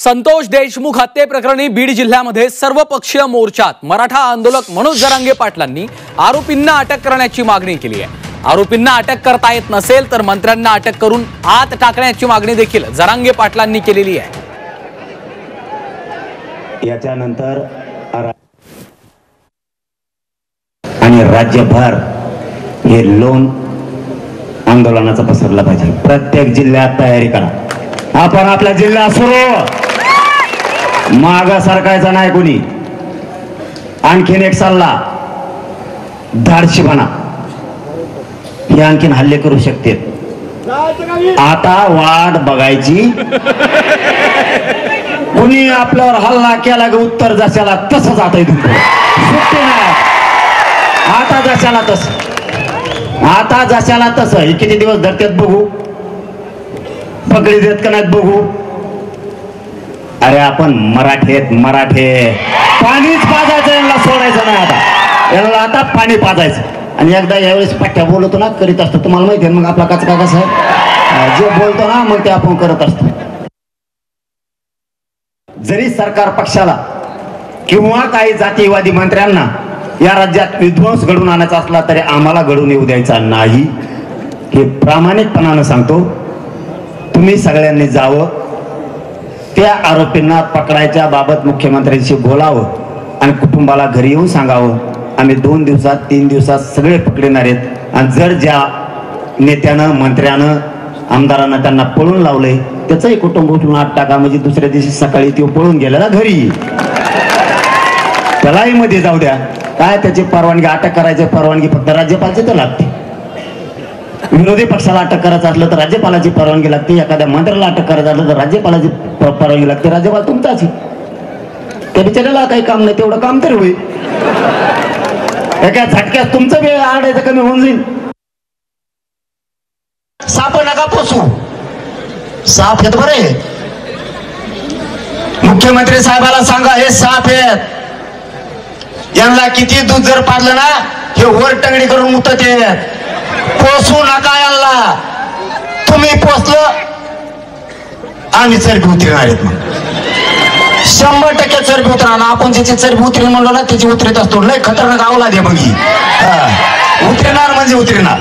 संतोष देशमुख हत्येप्रकरणी बीड जिल्ह्यामध्ये सर्वपक्षीय मोर्चात मराठा आंदोलक मनोज जरांगे पाटलांनी आरोपींना अटक करण्याची मागणी केली आहे। आरोपींना अटक करता येत नसेल तर मंत्र्यांना अटक करून आत टाकण्याची मागणी देखील जरांगे पाटलांनी केलेली आहे। याच्यानंतर आणि राज्यभर हे लोन आंदोलनाचा पसरला पाहिजे। प्रत्येक जिल्ह्यात तयारी करा। आपण आपल्या जिल्हा सुरू मागा सरकायचा नाही कोणी। आणखीन एक सल्ला, धाडशीपणा हे आणखीन हल्ले करू शकते। आता वाट बघायची। कोणी आपल्यावर हल्ला केला की उत्तर जशाला तसंच आता इथून सुट्टी नाही। आता जशाला तसं, आता जशाला तसं। हे किती दिवस धरतेत बघू, पकडी देत का नाहीत बघू। अरे आपण मराठे पाणीच पाजायचं, यांना सोडायचं नाही। आता यांना आता पाणी पाजायचं। आणि एकदा यावेळेस पट्ट्या बोलतो ना, करीत असतो, तुम्हाला माहिती आहे मग आपला कचका कसा आहे, जे बोलतो ना मग ते आपण करत असतो। जरी सरकार पक्षाला किंवा काही जातीवादी मंत्र्यांना या राज्यात विध्वंस घडवून आणायचा असला तरी आम्हाला घडून येऊ द्यायचा नाही, हे प्रामाणिकपणाने सांगतो। तुम्ही सगळ्यांनी जावं, त्या आरोपींना पकडायच्या बाबत मुख्यमंत्र्यांशी बोलावं आणि कुटुंबाला घरी येऊन सांगावं, आम्ही 2 दिवसात 3 दिवसात सगळे पकडणार आहेत। आणि जर ज्या नेत्यानं मंत्र्यानं आमदारांना त्यांना पळून लावलंय त्याचंही कुटुंब उठून आत टाका, म्हणजे दुसऱ्या दिवशी सकाळी तो पळून गेलेला घरी त्यालाही मध्ये जाऊ द्या। काय त्याची परवानगी, अटक करायची परवानगी फक्त राज्यपालची तर लागते। विरोधी पक्षाला अटक करायचं असलं तर राज्यपालाची परवानगी लागते। एखाद्या मंत्र्याला अटक करायचं असलं तर राज्यपालाची परवानगी लागते। राज्यपाल तुमचाच, त्या बिचाऱ्याला काही काम नाही, तेवढं काम तरी होईल। एका झटक्यात तुमचं वेळ आडायचं कमी होऊन जाईल। साप नका पोसू, साप आहेत बरे। मुख्यमंत्री साहेबाला सांगा हे साप आहेत, यांना किती दूध जर पाडलं ना हे वर टंगडी करून मुतत आहेत। पोसू नका यांना। तुम्ही पोसलं आम्ही चरबी उतरणार आहेत, मग 100% चरबी उतरणार। आपण ज्याची चरबी उतरेल म्हणलो ना त्याची उतरत असतो। लय खतरनाक आवला दे मग उतरणार म्हणजे उतरणार।